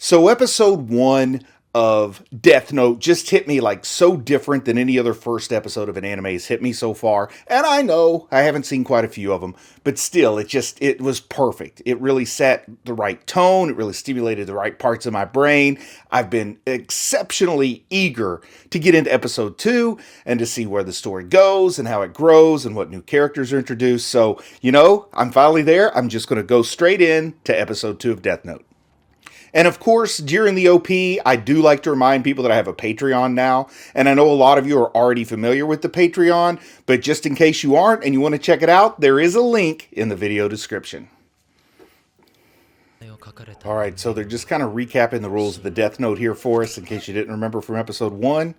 So episode 1 of Death Note just hit me like so different than any other first episode of an anime has hit me so far. And I know I haven't seen quite a few of them, but still it was perfect. It really set the right tone. It really stimulated the right parts of my brain. I've been exceptionally eager to get into episode 2 and to see where the story goes and how it grows and what new characters are introduced. So, I'm finally there. I'm just going to go straight in to episode 2 of Death Note. And of course, during the OP, I do like to remind people that I have a Patreon now. And I know a lot of you are already familiar with the Patreon, but just in case you aren't and you want to check it out, there is a link in the video description. Alright, so they're just kind of recapping the rules of the Death Note here for us, in case you didn't remember from episode 1. A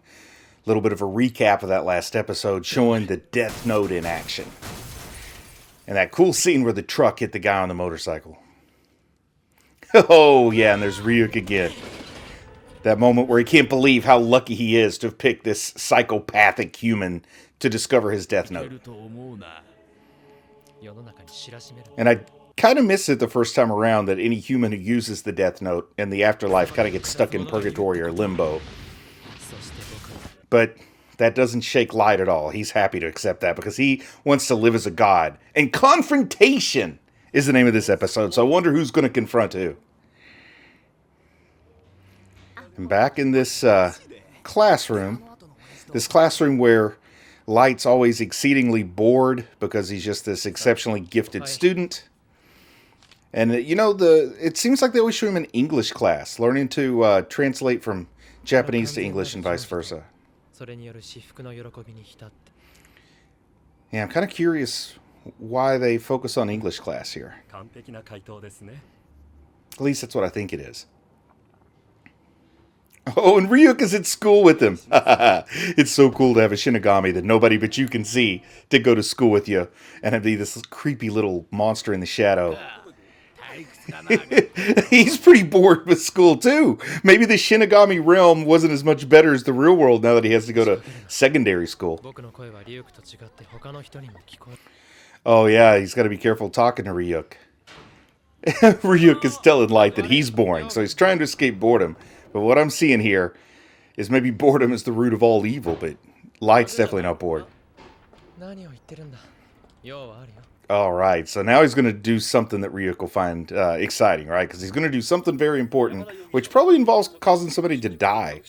little bit of a recap of that last episode, showing the Death Note in action. And that cool scene where the truck hit the guy on the motorcycle. Oh, yeah, and there's Ryuk again. That moment where he can't believe how lucky he is to have picked this psychopathic human to discover his Death Note. And I kind of missed it the first time around that any human who uses the Death Note in the afterlife kind of gets stuck in purgatory or limbo. But that doesn't shake Light at all. He's happy to accept that because he wants to live as a god. And Confrontation is the name of this episode, so I wonder who's going to confront who. And back in this classroom where Light's always exceedingly bored because he's just this exceptionally gifted student. And, it seems like they always show him in English class, learning to translate from Japanese to English and vice versa. Yeah, I'm kind of curious why they focus on English class here. At least that's what I think it is. Oh, and Ryuk is at school with him. It's so cool to have a Shinigami that nobody but you can see to go to school with you and have this creepy little monster in the shadow. He's pretty bored with school too. Maybe the Shinigami realm wasn't as much better as the real world now that he has to go to secondary school. Oh yeah, he's got to be careful talking to Ryuk. Ryuk is telling Light that he's boring, so he's trying to escape boredom. But what I'm seeing here is maybe boredom is the root of all evil, but Light's definitely not bored. Alright, so now he's going to do something that Ryuk will find exciting, right? Because he's going to do something very important, which probably involves causing somebody to die.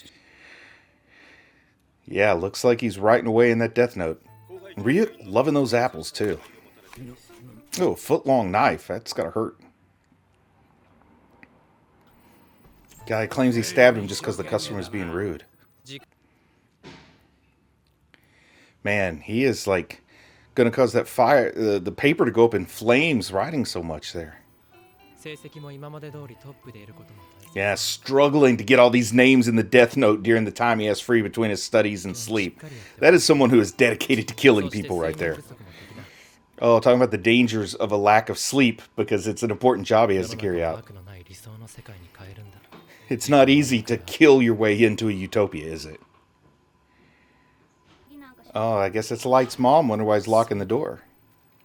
Yeah, looks like he's writing away in that Death Note. Ryuk loving those apples, too. Oh, a foot-long knife. That's gotta hurt. Guy claims he stabbed him just because the customer was being rude. Man, he is like gonna cause that fire, the paper to go up in flames, writing so much there. Yeah, struggling to get all these names in the Death Note during the time he has free between his studies and sleep. That is someone who is dedicated to killing people right there. Oh, talking about the dangers of a lack of sleep because it's an important job he has to carry out. It's not easy to kill your way into a utopia, is it? Oh, I guess it's Light's mom. Wonder why he's locking the door.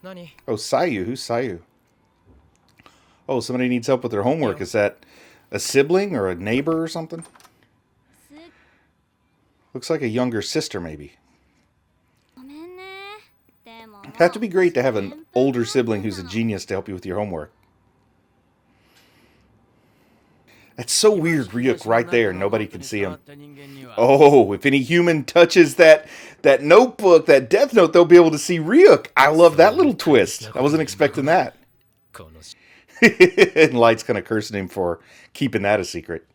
Oh, Sayu. Who's Sayu? Oh, somebody needs help with their homework. Is that a sibling or a neighbor or something? Looks like a younger sister, maybe. It'd have to be great to have an older sibling who's a genius to help you with your homework. That's so weird, Ryuk right there. Nobody can see him. Oh, if any human touches that notebook, that Death Note, they'll be able to see Ryuk. I love that little twist. I wasn't expecting that. And Light's kind of cursing him for keeping that a secret.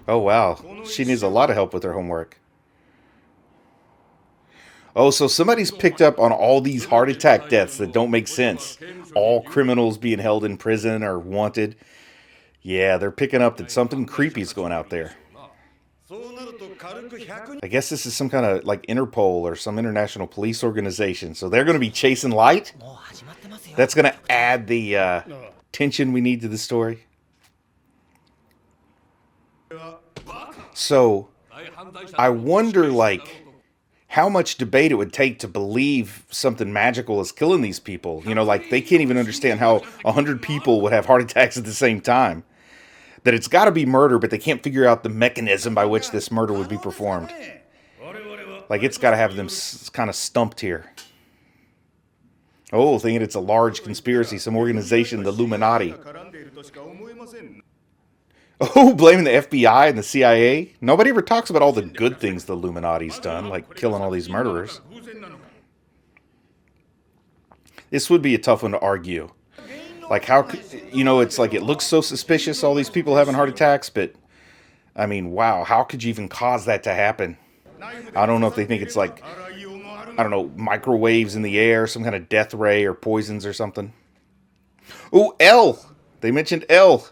Oh, wow. She needs a lot of help with her homework. Oh, so somebody's picked up on all these heart attack deaths that don't make sense. All criminals being held in prison or wanted. Yeah, they're picking up that something creepy is going out there. I guess this is some kind of like Interpol or some international police organization. So they're going to be chasing Light? That's going to add the tension we need to the story. So, I wonder, like, how much debate it would take to believe something magical is killing these people. You know, like they can't even understand how 100 people would have heart attacks at the same time. That it's got to be murder, but they can't figure out the mechanism by which this murder would be performed. Like it's got to have them kind of stumped here. Oh, thinking it's a large conspiracy, some organization, the Illuminati. Oh, blaming the FBI and the CIA? Nobody ever talks about all the good things the Illuminati's done, like killing all these murderers. This would be a tough one to argue. Like how, you know, it's like it looks so suspicious, all these people having heart attacks, but, I mean, wow, how could you even cause that to happen? I don't know if they think it's like, I don't know, microwaves in the air, some kind of death ray or poisons or something. Oh, L! They mentioned L.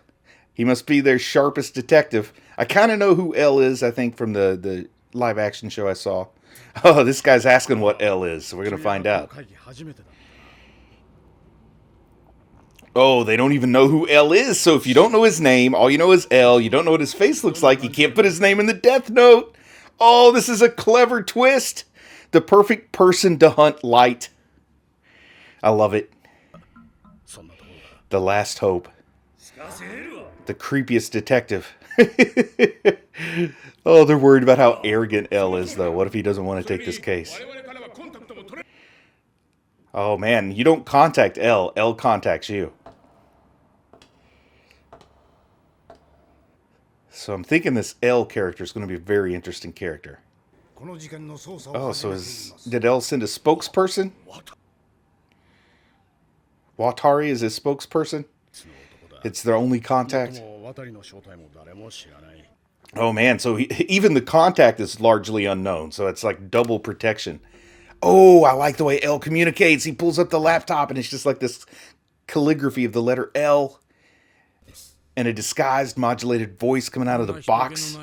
He must be their sharpest detective. I kind of know who L is, I think, from the live action show I saw. Oh, this guy's asking what L is, so we're going to find out. Oh, they don't even know who L is, so if you don't know his name, all you know is L, you don't know what his face looks like, you can't put his name in the death note. Oh, this is a clever twist. The perfect person to hunt Light. I love it. The last hope. The creepiest detective. Oh, they're worried about how arrogant L is, though. What if he doesn't want to take this case? Oh, man, you don't contact L. L contacts you. So I'm thinking this L character is going to be a very interesting character. Oh, so did L send a spokesperson? Watari is his spokesperson? It's their only contact? Oh man, so even the contact is largely unknown, so it's like double protection. Oh, I like the way L communicates. He pulls up the laptop and it's just like this calligraphy of the letter L and a disguised modulated voice coming out of the box.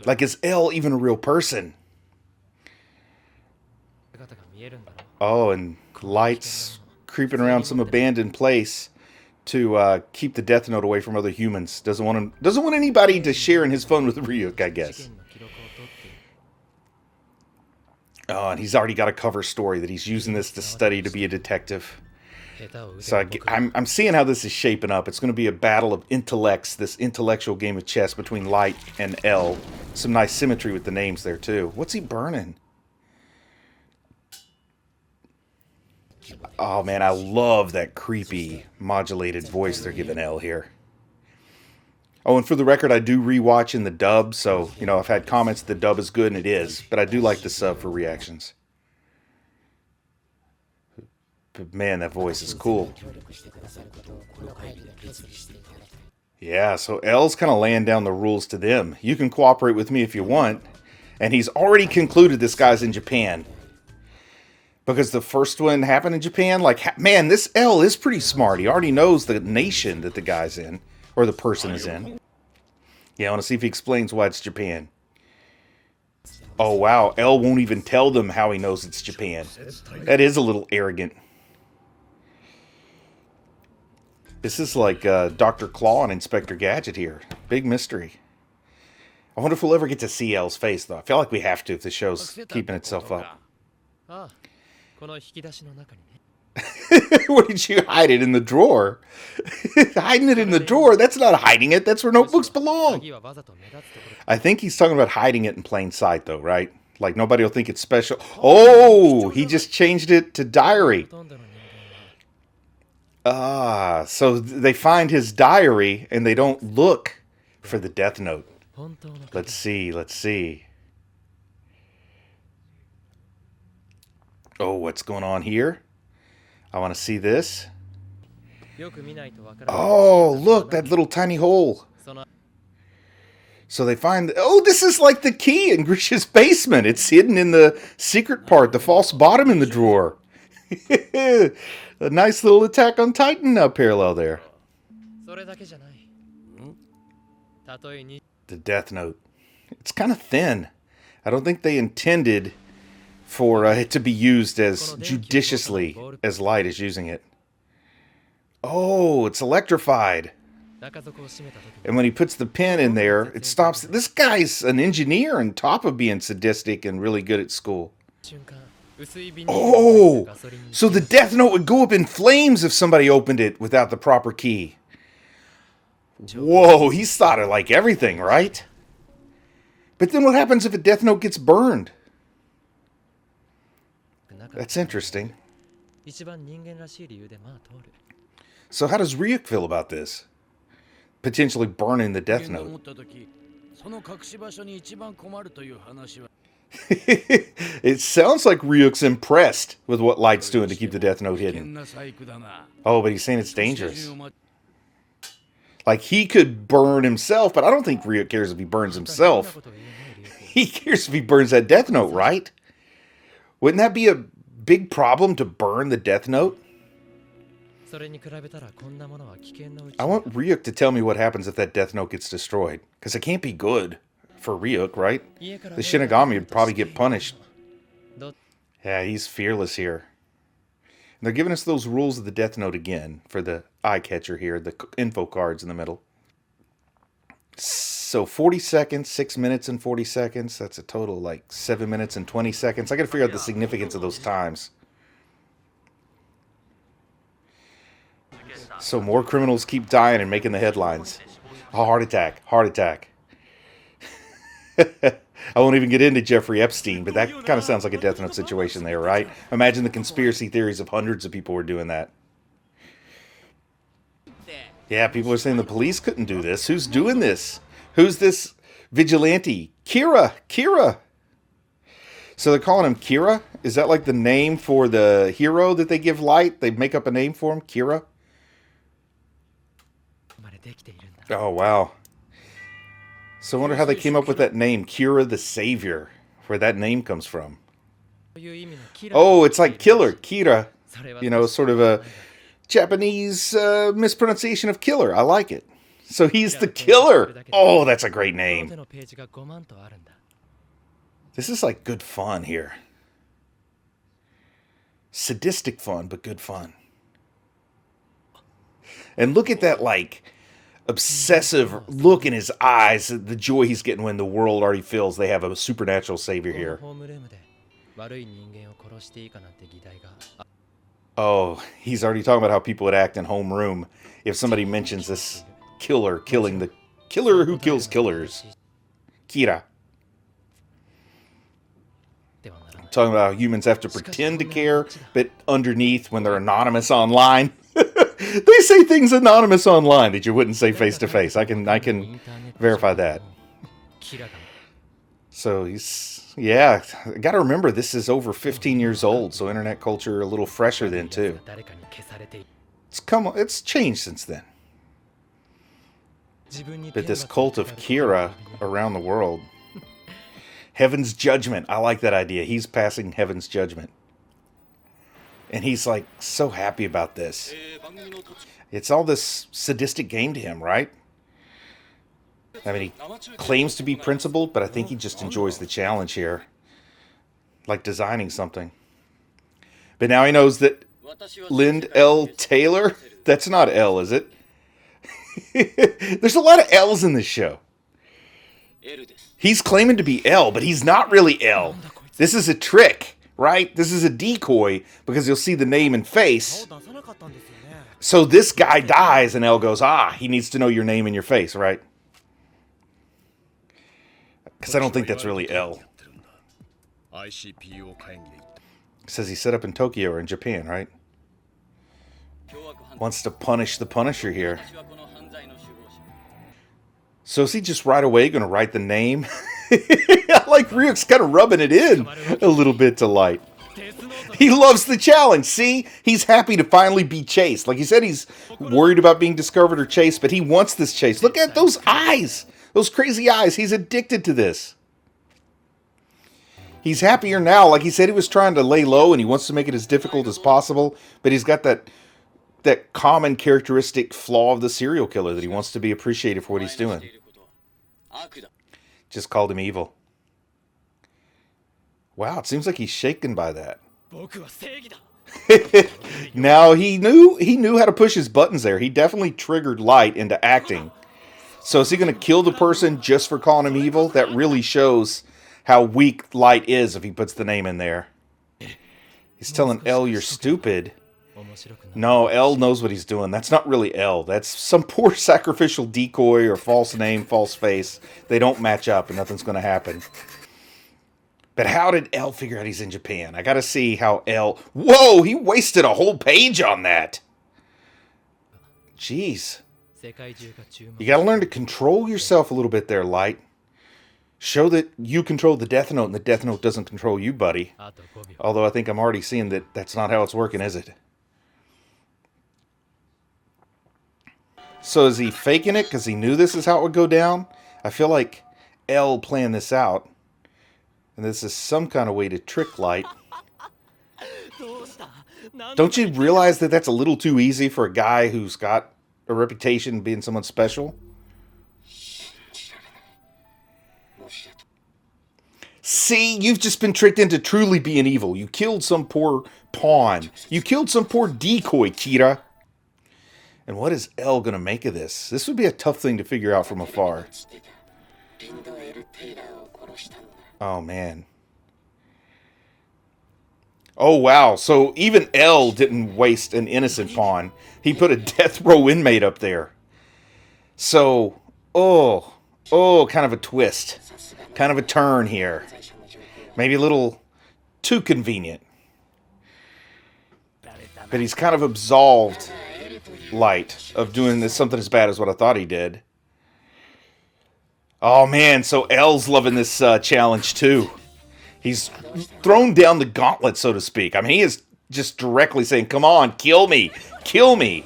Like, is L even a real person? Oh, and Light's creeping around some abandoned place to keep the Death Note away from other humans. Doesn't want anybody to share in his fun with Ryuk, I guess. Oh, and he's already got a cover story that he's using this to study to be a detective. So I'm seeing how this is shaping up. It's going to be a battle of intellects, this intellectual game of chess between Light and L. Some nice symmetry with the names there, too. What's he burning? Oh, man, I love that creepy modulated voice they're giving L here. Oh, and for the record, I do rewatch in the dub, so, you know, I've had comments the dub is good, and it is. But I do like the sub for reactions. But man, that voice is cool. Yeah, so L's kind of laying down the rules to them. You can cooperate with me if you want. And he's already concluded this guy's in Japan. Because the first one happened in Japan. Like, man, this L is pretty smart. He already knows the nation that the guy's in. Or the person is in. Yeah, I want to see if he explains why it's Japan. Oh, wow. L won't even tell them how he knows it's Japan. That is a little arrogant. This is like Dr. Claw and Inspector Gadget here. Big mystery. I wonder if we'll ever get to see L's face, though. I feel like we have to if the show's keeping itself up. What did you hide it in the drawer? Hiding it in the drawer? That's not hiding it. That's where notebooks belong. I think he's talking about hiding it in plain sight, though, right? Like, nobody will think it's special. Oh, he just changed it to diary. Ah, so they find his diary, and they don't look for the Death Note. Let's see. Oh, what's going on here? I want to see this. Oh, look, that little tiny hole. So they find... Oh, this is like the key in Grisha's basement. It's hidden in the secret part, the false bottom in the drawer. A nice little Attack on Titan parallel there. The Death Note. It's kind of thin. I don't think they intended for it to be used as judiciously as Light is using it. Oh, it's electrified. And when he puts the pin in there, it stops. This guy's an engineer on top of being sadistic and really good at school. Oh, so the death note would go up in flames if somebody opened it without the proper key. Whoa, he's thought of like everything, right? But then what happens if a death note gets burned? That's interesting. So how does Ryuk feel about this? Potentially burning the death note. It sounds like Ryuk's impressed with what Light's doing to keep the death note hidden. Oh, but he's saying it's dangerous. Like, he could burn himself, but I don't think Ryuk cares if he burns himself. He cares if he burns that death note, right? Wouldn't that be a big problem to burn the death note? I want Ryuk to tell me what happens if that death note gets destroyed. Because it can't be good for Ryuk, right? The Shinigami would probably get punished. Yeah, he's fearless here. And they're giving us those rules of the death note again for the eye catcher here, the info cards in the middle. So 40 seconds, 6 minutes and 40 seconds. That's a total like 7 minutes and 20 seconds. I got to figure out the significance of those times. So more criminals keep dying and making the headlines. Oh, heart attack, heart attack. I won't even get into Jeffrey Epstein, but that kind of sounds like a Death Note situation there, right? Imagine the conspiracy theories of hundreds of people were doing that. Yeah, people are saying the police couldn't do this. Who's doing this? Who's this vigilante? Kira! So they're calling him Kira? Is that like the name for the hero that they give Light? They make up a name for him? Kira? Oh, wow. So I wonder how they came up with that name, Kira the Savior, where that name comes from. Oh, it's like killer, Kira. You know, sort of a Japanese mispronunciation of killer. I like it. So he's the killer. Oh, that's a great name. This is like good fun here. Sadistic fun, but good fun. And look at that, like, obsessive look in his eyes, the joy he's getting when the world already feels they have a supernatural savior here. Oh, he's already talking about how people would act in homeroom if somebody mentions this killer killing the killer who kills killers. Kira. Talking about how humans have to pretend to care, but underneath, when they're anonymous online, they say things anonymous online that you wouldn't say face to face. I can verify that. So yeah, I gotta remember this is over 15 years old, so internet culture a little fresher then too. It's changed since then. But this cult of Kira around the world. Heaven's judgment. I like that idea. He's passing heaven's judgment. And he's like so happy about this. It's all this sadistic game to him, right? I mean, he claims to be principled, but I think he just enjoys the challenge here. Like designing something. But now he knows that Lind L. Taylor, that's not L, is it? There's a lot of L's in this show. He's claiming to be L, but he's not really L. This is a trick, right? This is a decoy because you'll see the name and face. So this guy dies and L goes, he needs to know your name and your face, right? Because I don't think that's really L. Says he's set up in Tokyo or in Japan, right? Wants to punish the Punisher here. So is he just right away going to write the name? I like Ryuk's kind of rubbing it in a little bit to Light. He loves the challenge. See? He's happy to finally be chased. Like he said, he's worried about being discovered or chased, but he wants this chase. Look at those eyes. Those crazy eyes. He's addicted to this. He's happier now. Like he said, he was trying to lay low and he wants to make it as difficult as possible, but he's got that common characteristic flaw of the serial killer that he wants to be appreciated for what he's doing. Just called him evil. Wow, it seems like he's shaken by that. Now he knew how to push his buttons there. He definitely triggered Light into acting. So is he going to kill the person just for calling him evil? That really shows how weak Light is if he puts the name in there. He's telling L you're stupid. No, L knows what he's doing. That's not really L. That's some poor sacrificial decoy or false name, false face. They don't match up and nothing's going to happen. But how did L figure out he's in Japan? I got to see how L... Whoa, he wasted a whole page on that. Jeez. You got to learn to control yourself a little bit there, Light. Show that you control the Death Note and the Death Note doesn't control you, buddy. Although I think I'm already seeing that that's not how it's working, is it? So is he faking it because he knew this is how it would go down? I feel like L planned this out. And this is some kind of way to trick Light. Don't you realize that that's a little too easy for a guy who's got a reputation being someone special? See, you've just been tricked into truly being evil. You killed some poor pawn. You killed some poor decoy, Kira. And what is L going to make of this? This would be a tough thing to figure out from afar. Oh, man. Oh, wow. So even L didn't waste an innocent pawn. He put a death row inmate up there. So, kind of a twist. Kind of a turn here. Maybe a little too convenient. But he's kind of absolved Light of doing this something as bad as what I thought he did. Oh man, so L's loving this challenge too. He's thrown down the gauntlet, so to speak. I mean, he is just directly saying, come on, kill me, kill me.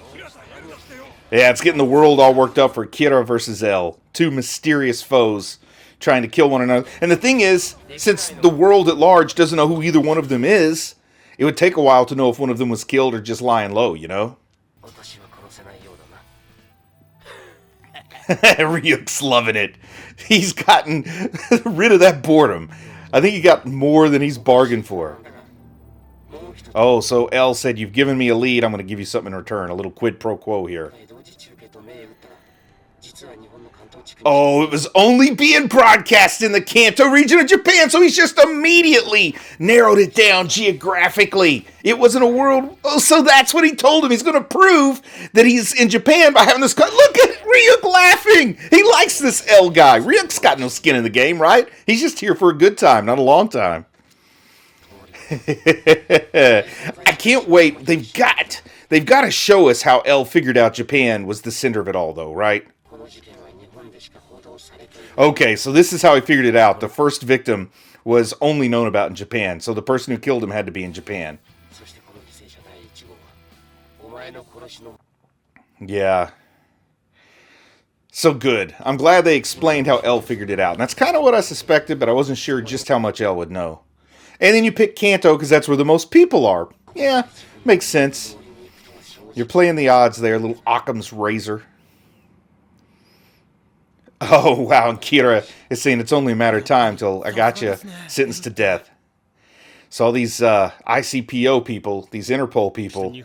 Yeah, it's getting the world all worked up for Kira versus L. Two mysterious foes trying to kill one another. And the thing is, since the world at large doesn't know who either one of them is, it would take a while to know if one of them was killed or just lying low, you know? Ryuk's loving it. He's gotten rid of that boredom. I think he got more than he's bargained for. Oh, so L said, you've given me a lead, I'm going to give you something in return. A little quid pro quo here. Oh, it was only being broadcast in the Kanto region of Japan, so he's just immediately narrowed it down geographically. It wasn't a world... Oh, so that's what he told him. He's going to prove that he's in Japan by having this... Look at Ryuk laughing! He likes this L guy. Ryuk's got no skin in the game, right? He's just here for a good time, not a long time. I can't wait. They've got to show us how L figured out Japan was the center of it all, though, right? Okay, so this is how he figured it out. The first victim was only known about in Japan, so the person who killed him had to be in Japan. Yeah. So good. I'm glad they explained how L figured it out. And that's kind of what I suspected, but I wasn't sure just how much L would know. And then you pick Kanto because that's where the most people are. Yeah, makes sense. You're playing the odds there, little Occam's razor. Oh, wow, and Kira is saying it's only a matter of time till I got you sentenced to death. So all these ICPO people, these Interpol people,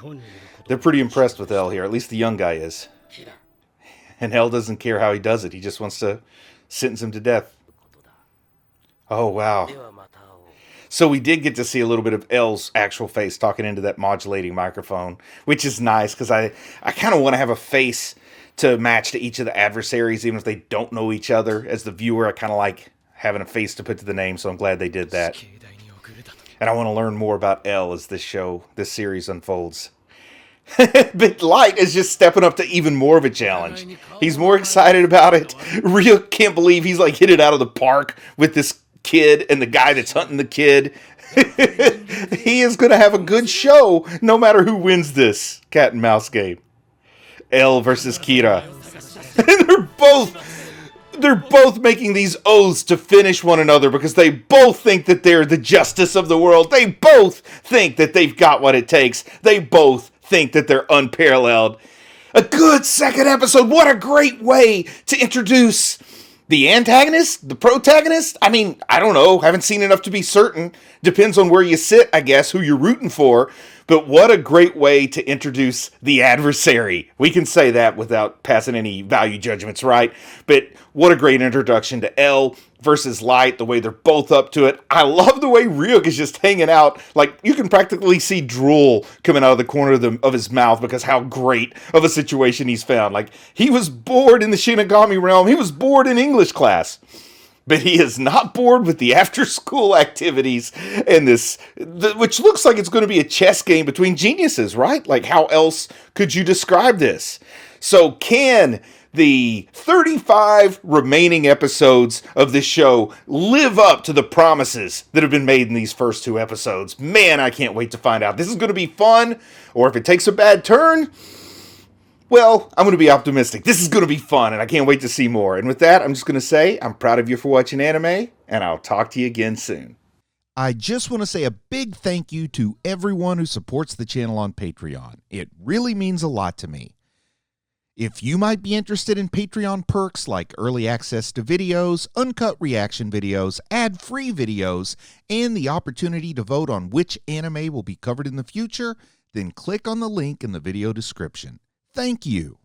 they're pretty impressed with L here. At least the young guy is. And L doesn't care how he does it. He just wants to sentence him to death. Oh, wow. So we did get to see a little bit of L's actual face talking into that modulating microphone, which is nice because I kind of want to have a face to match to each of the adversaries, even if they don't know each other. As the viewer, I kind of like having a face to put to the name, so I'm glad they did that. And I want to learn more about L as this series unfolds. But Light is just stepping up to even more of a challenge. He's more excited about it. Ryuk can't believe he's like hit it out of the park with this kid and the guy that's hunting the kid. He is going to have a good show no matter who wins this cat and mouse game. L versus Kira. They're both making these oaths to finish one another because they both think that they're the justice of the world. They both think that they've got what it takes. They both think that they're unparalleled. A good second episode. What a great way to introduce the antagonist, the protagonist. I mean, I don't know. Haven't seen enough to be certain. Depends on where you sit, I guess, who you're rooting for. But what a great way to introduce the adversary. We can say that without passing any value judgments, right? But what a great introduction to L versus Light, the way they're both up to it. I love the way Ryuk is just hanging out. Like, you can practically see drool coming out of the corner of his mouth because how great of a situation he's found. Like, he was bored in the Shinigami realm. He was bored in English class. But he is not bored with the after-school activities and which looks like it's going to be a chess game between geniuses, right? Like, how else could you describe this? So can the 35 remaining episodes of this show live up to the promises that have been made in these first 2 episodes? Man, I can't wait to find out. This is going to be fun, or if it takes a bad turn, well, I'm going to be optimistic. This is going to be fun, and I can't wait to see more. And with that, I'm just going to say I'm proud of you for watching anime, and I'll talk to you again soon. I just want to say a big thank you to everyone who supports the channel on Patreon. It really means a lot to me. If you might be interested in Patreon perks like early access to videos, uncut reaction videos, ad-free videos, and the opportunity to vote on which anime will be covered in the future, then click on the link in the video description. Thank you.